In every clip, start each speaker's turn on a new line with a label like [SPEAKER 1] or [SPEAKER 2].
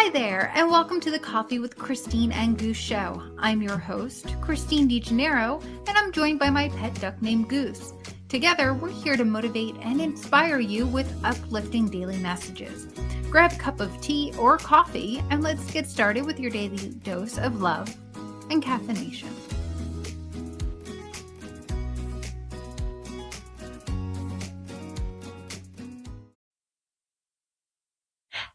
[SPEAKER 1] Hi there, and welcome to the Coffee with Christine and Goose show. I'm your host, Christine DeGennaro, and I'm joined by my pet duck named Goose. Together, we're here to motivate and inspire you with uplifting daily messages. Grab a cup of tea or coffee, and let's get started with your daily dose of love and caffeination.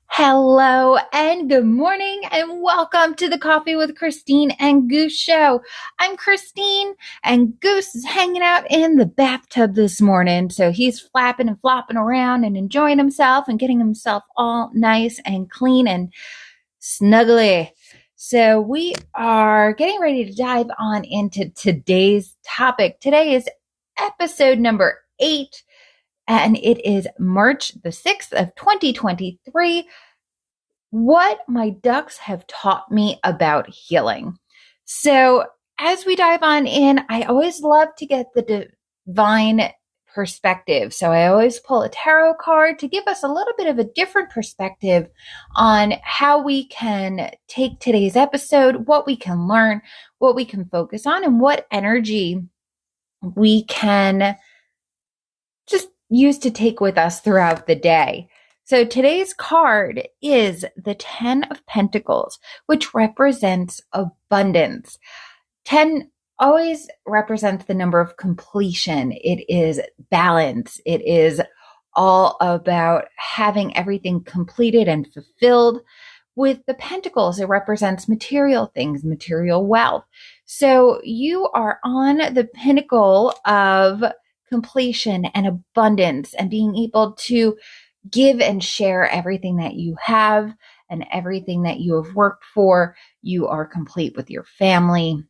[SPEAKER 1] Hello and good morning and welcome to the Coffee with Christine and Goose show. I'm Christine and Goose is hanging out in the bathtub this morning. So he's flapping and flopping around and enjoying himself and getting himself all nice and clean and snuggly. So we are getting ready to dive on into today's topic. Today is episode number 8 and it is March the 6th of 2023. What my ducks have taught me about healing. So as we dive on in, I always love to get the divine perspective. So I always pull a tarot card to give us a little bit of a different perspective on how we can take today's episode, what we can learn, what we can focus on, and what energy we can just use to take with us throughout the day. So today's card is the 10 of Pentacles, which represents abundance. 10 always represents the number of completion. It is balance. It is all about having everything completed and fulfilled. With the Pentacles, it represents material things, material wealth. So you are on the pinnacle of completion and abundance and being able to give and share everything that you have and everything that you have worked for. You are complete with your family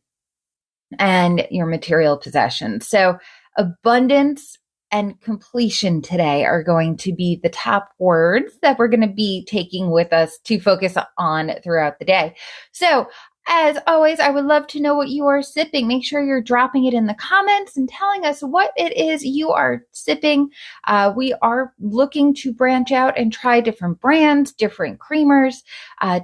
[SPEAKER 1] and your material possessions. So abundance and completion today are going to be the top words that we're going to be taking with us to focus on throughout the day. So as always, I would love to know what you are sipping. Make sure you're dropping it in the comments and telling us what it is you are sipping. We are looking to branch out and try different brands, different creamers.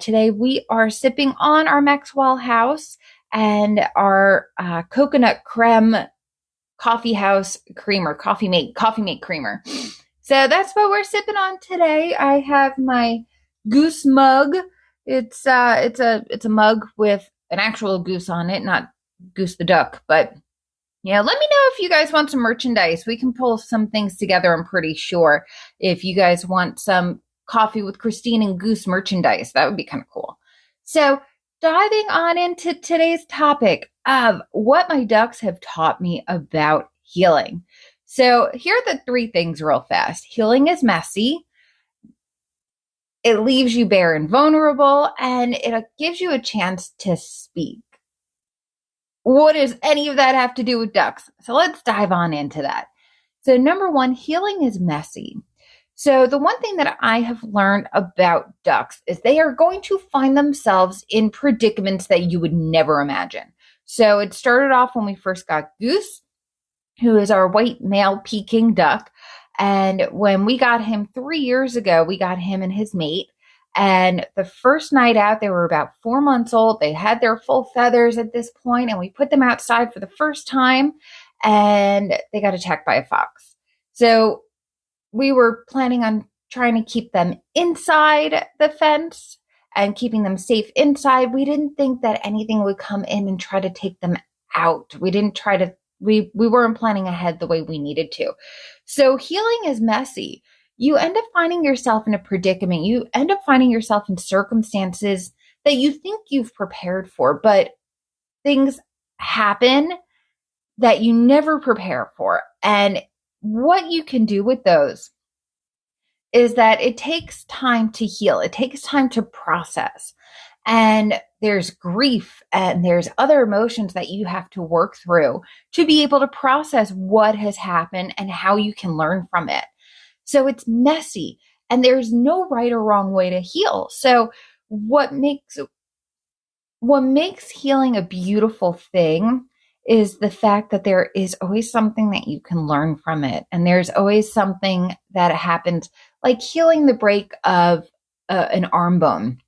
[SPEAKER 1] Today we are sipping on our Maxwell House and our coconut creme coffee house creamer, coffee mate creamer. So that's what we're sipping on today. I have my Goose mug. It's a mug with an actual goose on it, not Goose the duck. But yeah, let me know if you guys want some merchandise. We can pull some things together, I'm pretty sure. If you guys want some Coffee with Christine and Goose merchandise, that would be kind of cool. So diving on into today's topic of what my ducks have taught me about healing. So here are the 3 things real fast. Healing is messy. It leaves you bare and vulnerable, and it gives you a chance to speak. What does any of that have to do with ducks? So let's dive on into that. So number 1, healing is messy. So the one thing that I have learned about ducks is they are going to find themselves in predicaments that you would never imagine. So it started off when we first got Goose, who is our white male Peking duck. And when we got him 3 years ago, we got him and his mate. And the first night out, they were about 4 months old. They had their full feathers at this point, and we put them outside for the first time, and they got attacked by a fox. So we were planning on trying to keep them inside the fence and keeping them safe inside. We didn't think that anything would come in and try to take them out. We weren't planning ahead the way we needed to. So healing is messy. You end up finding yourself in a predicament. You end up finding yourself in circumstances that you think you've prepared for, but things happen that you never prepare for. And what you can do with those is that it takes time to heal. It takes time to process. And there's grief and there's other emotions that you have to work through to be able to process what has happened and how you can learn from it. So it's messy and there's no right or wrong way to heal. So what makes healing a beautiful thing is the fact that there is always something that you can learn from it. And there's always something that happens, like healing the break of an arm bone.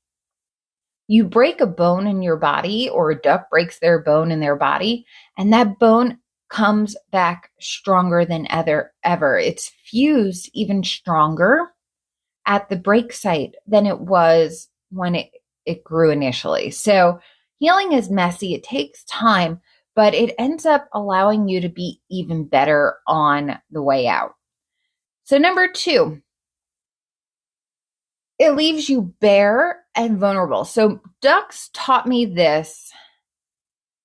[SPEAKER 1] You break a bone in your body, or a duck breaks their bone in their body, and that bone comes back stronger than ever. It's fused even stronger at the break site than it was when it grew initially. So healing is messy. It takes time, but it ends up allowing you to be even better on the way out. So number 2, it leaves you bare and vulnerable. So ducks taught me this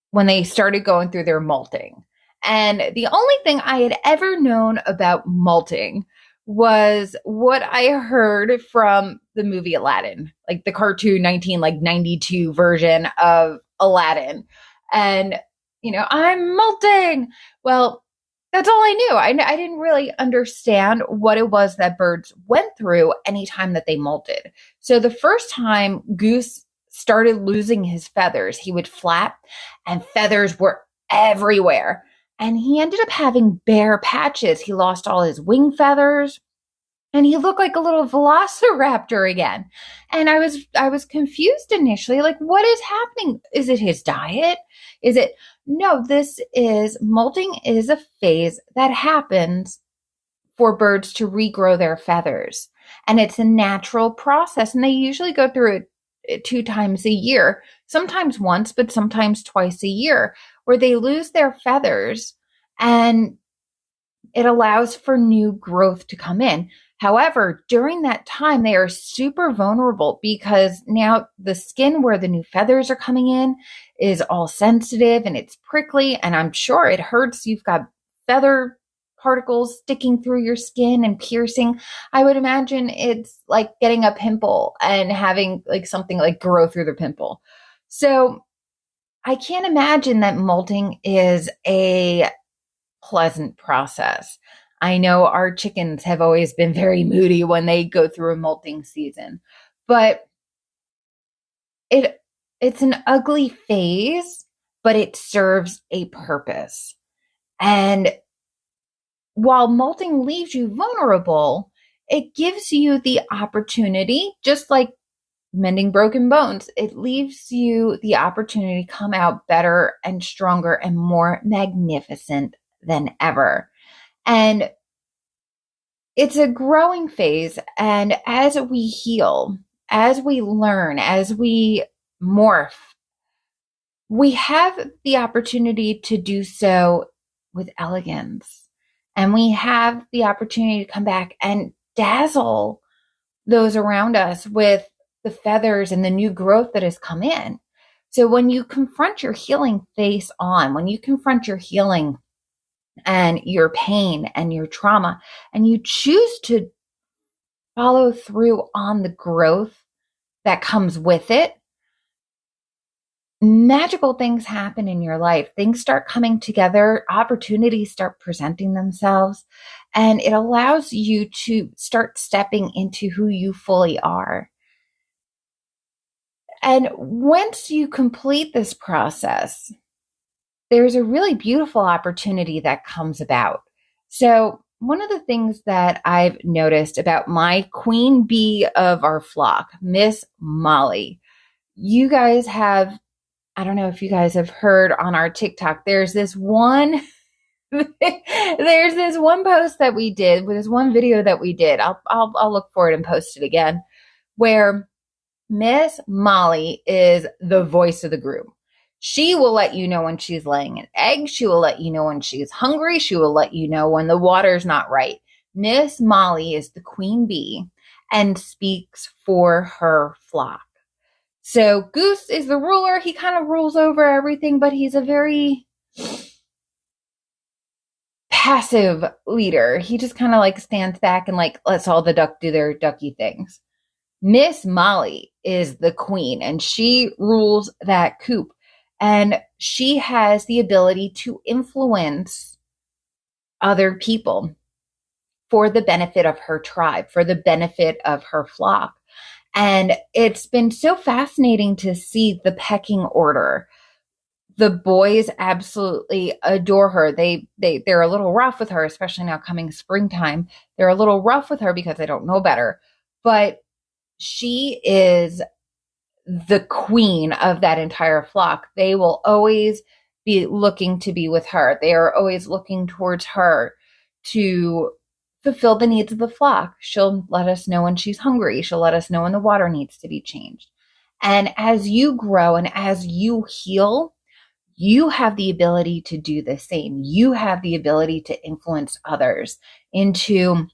[SPEAKER 1] when they started going through their molting. And the only thing I had ever known about molting was what I heard from the movie Aladdin, like the cartoon 1992 version of Aladdin. And, I'm molting. Well, that's all I knew. I didn't really understand what it was that birds went through anytime that they molted. So the first time Goose started losing his feathers, he would flap and feathers were everywhere. And he ended up having bare patches. He lost all his wing feathers and he looked like a little velociraptor again. And I was confused initially, like, what is happening? Is it his diet? Is it No, molting is a phase that happens for birds to regrow their feathers. And it's a natural process. And they usually go through it 2 times a year, sometimes once, but sometimes twice a year, where they lose their feathers and it allows for new growth to come in. However, during that time, they are super vulnerable because now the skin where the new feathers are coming in is all sensitive and it's prickly. And I'm sure it hurts. You've got feather particles sticking through your skin and piercing. I would imagine it's like getting a pimple and having like something like grow through the pimple. So I can't imagine that molting is a pleasant process. I know our chickens have always been very moody when they go through a molting season, but it's an ugly phase, but it serves a purpose. And while molting leaves you vulnerable, it gives you the opportunity, just like mending broken bones, it leaves you the opportunity to come out better and stronger and more magnificent than ever. And it's a growing phase. And as we heal, as we learn, as we morph, we have the opportunity to do so with elegance. And we have the opportunity to come back and dazzle those around us with the feathers and the new growth that has come in. So when you confront your healing face on, when you confront your healing and your pain and your trauma, and you choose to follow through on the growth that comes with it, magical things happen in your life. Things start coming together, opportunities start presenting themselves, and it allows you to start stepping into who you fully are. And once you complete this process, there's a really beautiful opportunity that comes about. So one of the things that I've noticed about my queen bee of our flock, Miss Molly, you guys have, I don't know if you guys have heard on our TikTok, there's this one post that we did with this one video that we did. I'll look for it and post it again, where Miss Molly is the voice of the group. She will let you know when she's laying an egg. She will let you know when she's hungry. She will let you know when the water's not right. Miss Molly is the queen bee and speaks for her flock. So Goose is the ruler. He kind of rules over everything, but he's a very passive leader. He just kind of like stands back and like lets all the duck do their ducky things. Miss Molly is the queen and she rules that coop. And she has the ability to influence other people for the benefit of her tribe, for the benefit of her flock. And it's been so fascinating to see the pecking order. The boys absolutely adore her. They're a little rough with her, especially now coming springtime. They're a little rough with her because they don't know better. But she is the queen of that entire flock. They will always be looking to be with her. They are always looking towards her to fulfill the needs of the flock. She'll let us know when she's hungry. She'll let us know when the water needs to be changed. And as you grow and as you heal, you have the ability to do the same. You have the ability to influence others into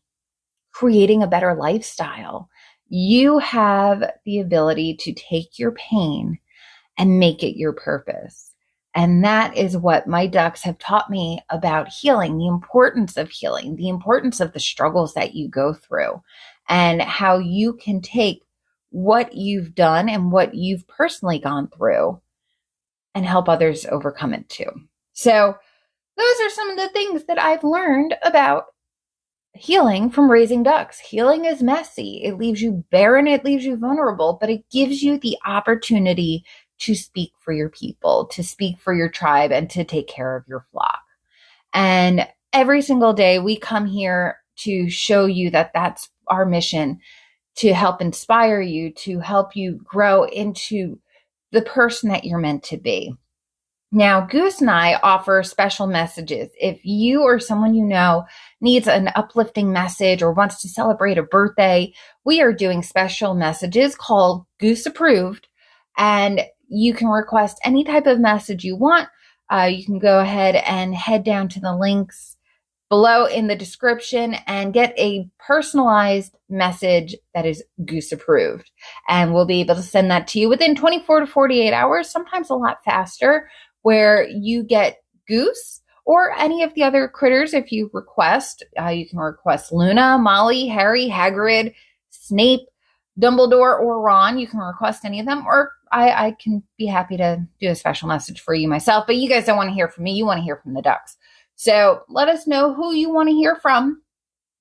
[SPEAKER 1] creating a better lifestyle. You have the ability to take your pain and make it your purpose. And that is what my ducks have taught me about healing, the importance of healing, the importance of the struggles that you go through, and how you can take what you've done and what you've personally gone through and help others overcome it too. So those are some of the things that I've learned about healing from raising ducks. Healing is messy. It leaves you barren. It leaves you vulnerable, but it gives you the opportunity to speak for your people, to speak for your tribe, and to take care of your flock. And every single day we come here to show you that that's our mission, to help inspire you, to help you grow into the person that you're meant to be. Now, Goose and I offer special messages. If you or someone you know needs an uplifting message or wants to celebrate a birthday, we are doing special messages called Goose Approved, and you can request any type of message you want. You can go ahead and head down to the links below in the description and get a personalized message that is Goose approved. And we'll be able to send that to you within 24 to 48 hours, sometimes a lot faster, where you get Goose or any of the other critters if you request. You can request Luna, Molly, Harry, Hagrid, Snape, Dumbledore, or Ron. You can request any of them, or I can be happy to do a special message for you myself. But you guys don't want to hear from me. You want to hear from the ducks. So let us know who you want to hear from.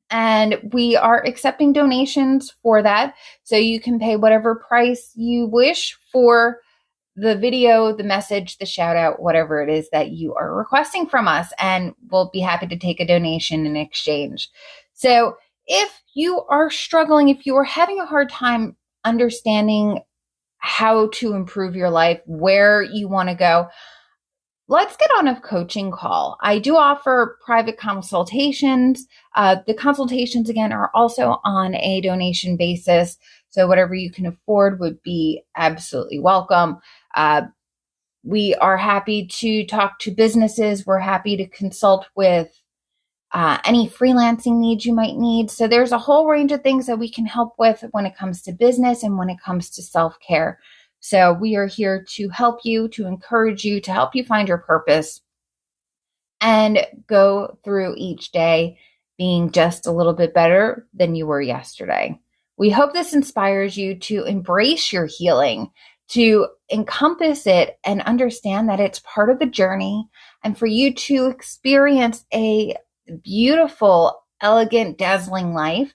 [SPEAKER 1] And we are accepting donations for that. So you can pay whatever price you wish for the video, the message, the shout out, whatever it is that you are requesting from us. And we'll be happy to take a donation in exchange. So if you are struggling, if you are having a hard time understanding how to improve your life, where you want to go, let's get on a coaching call. I do offer private consultations. The consultations, again, are also on a donation basis. So whatever you can afford would be absolutely welcome. We are happy to talk to businesses. We're happy to consult with any freelancing needs you might need. So there's a whole range of things that we can help with when it comes to business and when it comes to self-care. So we are here to help you, to encourage you, to help you find your purpose and go through each day being just a little bit better than you were yesterday. We hope this inspires you to embrace your healing, to encompass it and understand that it's part of the journey, and for you to experience a beautiful, elegant, dazzling life.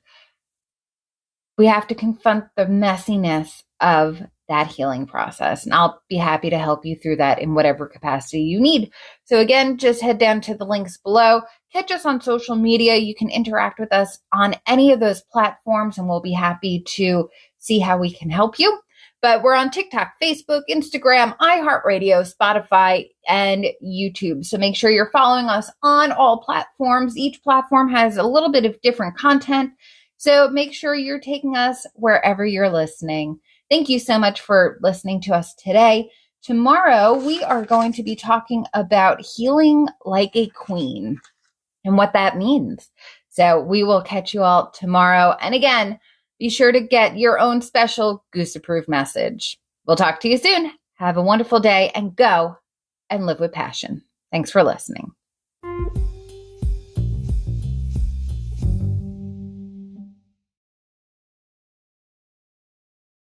[SPEAKER 1] We have to confront the messiness of that healing process. And I'll be happy to help you through that in whatever capacity you need. So again, just head down to the links below. Catch us on social media. You can interact with us on any of those platforms, and we'll be happy to see how we can help you. But we're on TikTok, Facebook, Instagram, iHeartRadio, Spotify, and YouTube. So make sure you're following us on all platforms. Each platform has a little bit of different content. So make sure you're taking us wherever you're listening. Thank you so much for listening to us today. Tomorrow, we are going to be talking about healing like a queen and what that means. So we will catch you all tomorrow. And again, be sure to get your own special Goose approved message. We'll talk to you soon. Have a wonderful day and go and live with passion. Thanks for listening.